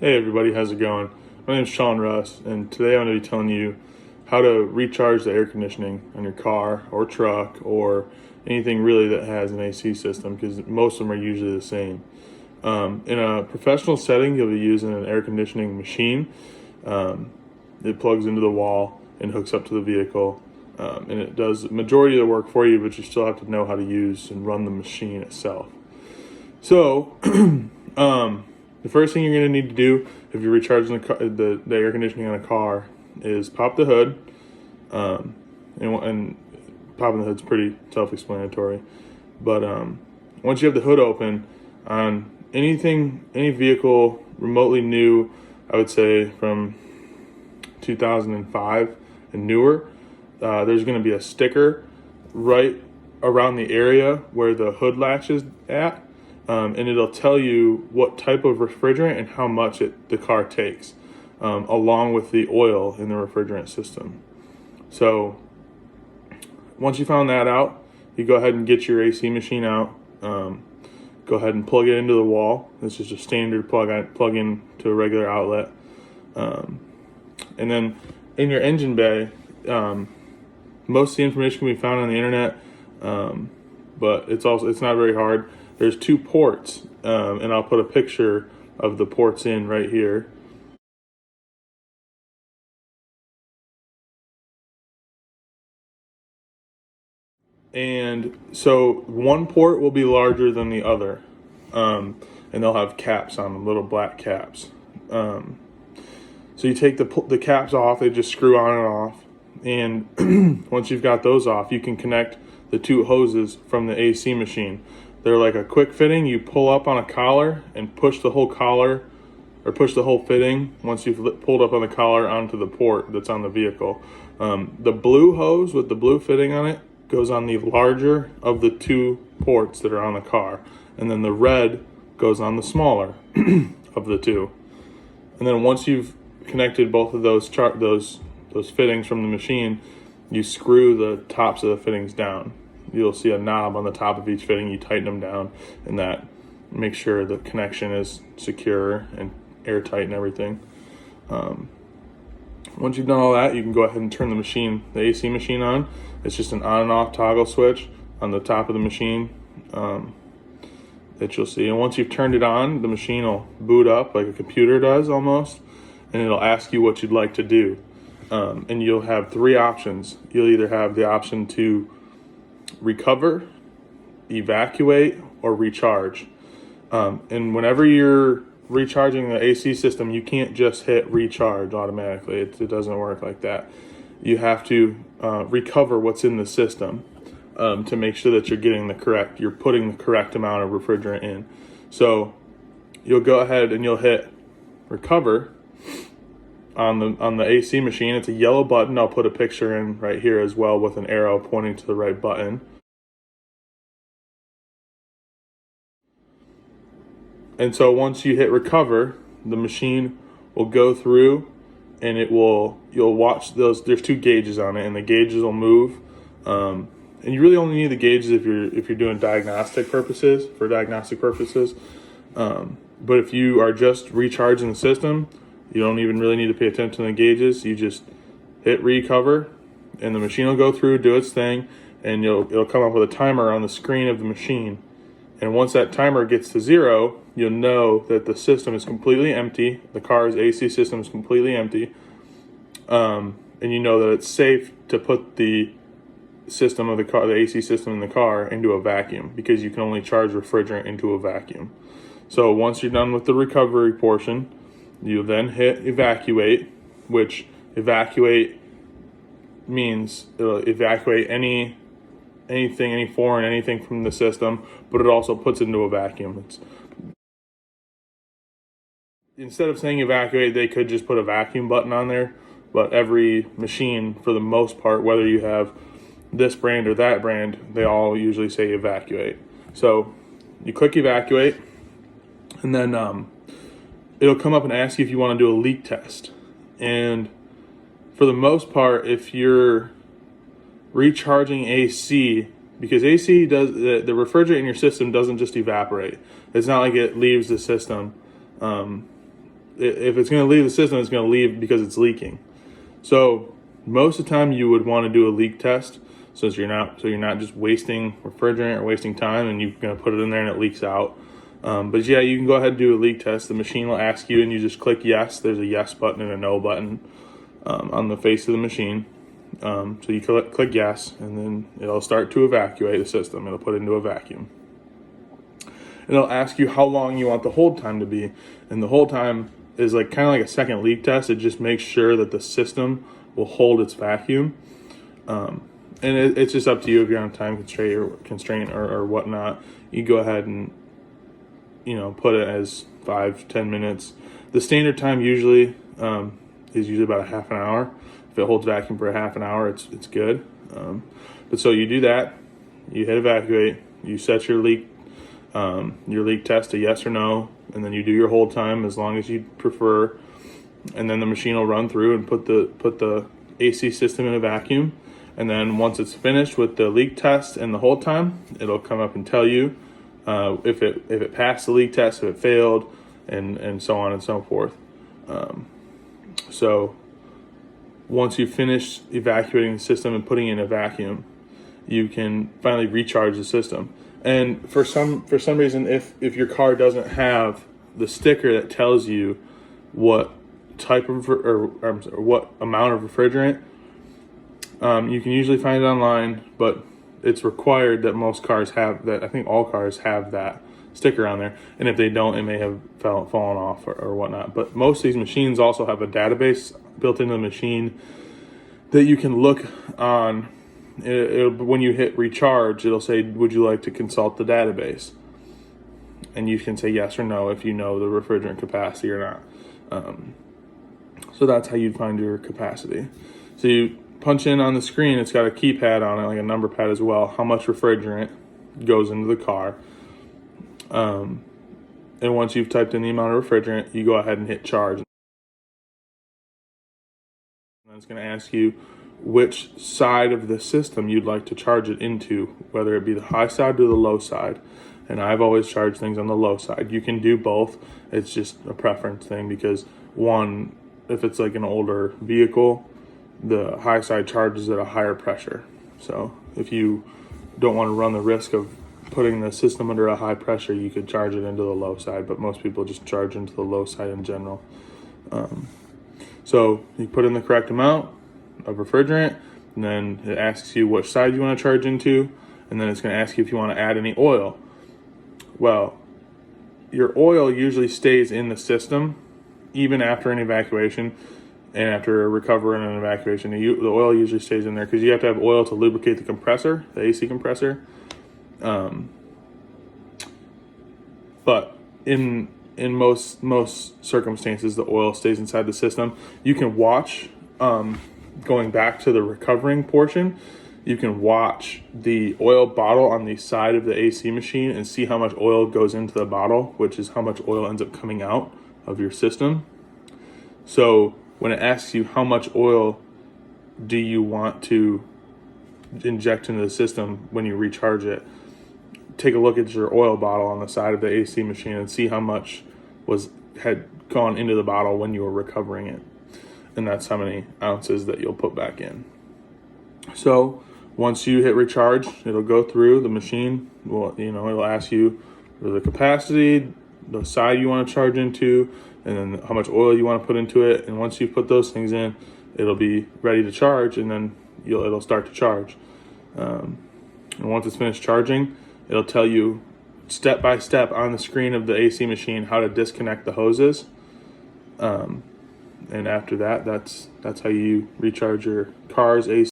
Hey everybody, how's it going? My name is Sean Russ, and today I'm going to be telling you how to recharge the air conditioning on your car or truck or anything really that has an AC system, because most of them are usually the same. In a professional setting, you'll be using an air conditioning machine. It plugs into the wall and hooks up to the vehicle, and it does the majority of the work for you, but you still have to know how to use and run the machine itself. So, the first thing you're going to need to do if you're recharging the air conditioning on a car is pop the hood. And popping the hood's pretty self-explanatory. But once you have the hood open on any vehicle remotely new, I would say from 2005 and newer, there's going to be a sticker right around the area where the hood latch is at. And it'll tell you what type of refrigerant and how much the car takes, along with the oil in the refrigerant system. So once you found that out, you go ahead and get your AC machine out. Go ahead and plug it into the wall. This is a standard plug in to a regular outlet. And then in your engine bay, most of the information can be found on the internet, but it's not very hard. There's two ports, and I'll put a picture of the ports in right here. And so one port will be larger than the other, and they'll have caps on them, little black caps. So you take the caps off, they just screw on and off. And once you've got those off, you can connect the two hoses from the AC machine. They're like a quick fitting. You pull up on a collar and push the whole collar, or push the whole fitting once you've pulled up on the collar onto the port that's on the vehicle. The blue hose with the blue fitting on it goes on the larger of the two ports that are on the car, and then the red goes on the smaller of the two. And then once you've connected both of those fittings from the machine, you screw the tops of the fittings down. You'll see a knob on the top of each fitting. You tighten them down, and that makes sure the connection is secure and airtight and everything. Once you've done all that, you can go ahead and turn the AC machine on. It's just an on and off toggle switch on the top of the machine that you'll see. And once you've turned it on, the machine will boot up like a computer does almost, and it'll ask you what you'd like to do. And you'll have three options. You'll either have the option to recover, evacuate, or recharge. And whenever you're recharging the AC system, you can't just hit recharge automatically. It doesn't work like that. You have to recover what's in the system to make sure that you're putting the correct amount of refrigerant in. So you'll go ahead and you'll hit recover on the AC machine. It's a yellow button. I'll put a picture in right here as well with an arrow pointing to the right button. And so once you hit recover, the machine will go through, and you'll watch those. There's two gauges on it, and the gauges will move. And you really only need the gauges if you're doing diagnostic purposes. But if you are just recharging the system, you don't even really need to pay attention to the gauges. You just hit recover, and the machine will go through, do its thing, and it'll come up with a timer on the screen of the machine. And once that timer gets to 0, you'll know that the system is completely empty. The car's AC system is completely empty. And you know that it's safe to put the AC system in the car into a vacuum, because you can only charge refrigerant into a vacuum. So once you're done with the recovery portion, you then hit evacuate, which evacuate means it'll evacuate any foreign anything from the system, but it also puts it into a vacuum. Instead of saying evacuate, they could just put a vacuum button on there, but every machine, for the most part, whether you have this brand or that brand, they all usually say evacuate. So you click evacuate, and then it'll come up and ask you if you want to do a leak test. And for the most part, if you're recharging AC, because AC does the refrigerant in your system doesn't just evaporate. It's not like it leaves the system. if it's going to leave the system, it's going to leave because it's leaking. So most of the time you would want to do a leak test, so you're not just wasting refrigerant or wasting time, and you're going to put it in there and it leaks out. But yeah, you can go ahead and do a leak test. The machine will ask you, and you just click yes. There's a yes button and a no button on the face of the machine. So you click yes, and then it'll start to evacuate the system. It'll put it into a vacuum. And it'll ask you how long you want the hold time to be. And the hold time is like kind of like a second leak test. It just makes sure that the system will hold its vacuum. And it's just up to you if you're on a time constraint or whatnot. You go ahead and put it as 5-10 minutes. The standard time usually is usually about a half an hour. If it holds vacuum for a half an hour, it's good. But so you do that, you hit evacuate, you set your leak test to yes or no, and then you do your hold time as long as you prefer, and then the machine will run through and put the AC system in a vacuum. And then once it's finished with the leak test and the hold time, it'll come up and tell you if it passed the leak test, if it failed, and so on and so forth. So once you finish evacuating the system and putting it in a vacuum, you can finally recharge the system. And for some reason, if your car doesn't have the sticker that tells you what type of or what amount of refrigerant, you can usually find it online, but it's required that most cars have that. I think all cars have that sticker on there, and if they don't, it may have fallen off or whatnot. But most of these machines also have a database built into the machine that you can look on. When you hit recharge, it'll say, would you like to consult the database? And you can say yes or no if you know the refrigerant capacity or not. So that's how you'd find your capacity. So you punch in on the screen, it's got a keypad on it, like a number pad as well, how much refrigerant goes into the car. And once you've typed in the amount of refrigerant, you go ahead and hit charge. And it's going to ask you which side of the system you'd like to charge it into, whether it be the high side or the low side. And I've always charged things on the low side. You can do both. It's just a preference thing because one, if it's like an older vehicle, the high side charges at a higher pressure. So if you don't want to run the risk of putting the system under a high pressure, you could charge it into the low side, but most people just charge into the low side in general. So you put in the correct amount of refrigerant, and then it asks you which side you want to charge into, and then it's going to ask you if you want to add any oil. Well, your oil usually stays in the system even after an evacuation and after a recovery and an evacuation. The oil usually stays in there because you have to have oil to lubricate the compressor, the AC compressor. But in most circumstances, the oil stays inside the system. You can watch, going back to the recovering portion, you can watch the oil bottle on the side of the AC machine and see how much oil goes into the bottle, which is how much oil ends up coming out of your system. So when it asks you how much oil do you want to inject into the system when you recharge it, take a look at your oil bottle on the side of the AC machine and see how much had gone into the bottle when you were recovering it. And that's how many ounces that you'll put back in. So once you hit recharge, it'll go through the machine. Well, it'll ask you for the capacity, the side you want to charge into, and then how much oil you want to put into it. And once you put those things in, it'll be ready to charge, and then it'll start to charge. And once it's finished charging, it'll tell you step by step on the screen of the AC machine how to disconnect the hoses. And after that, that's how you recharge your car's AC.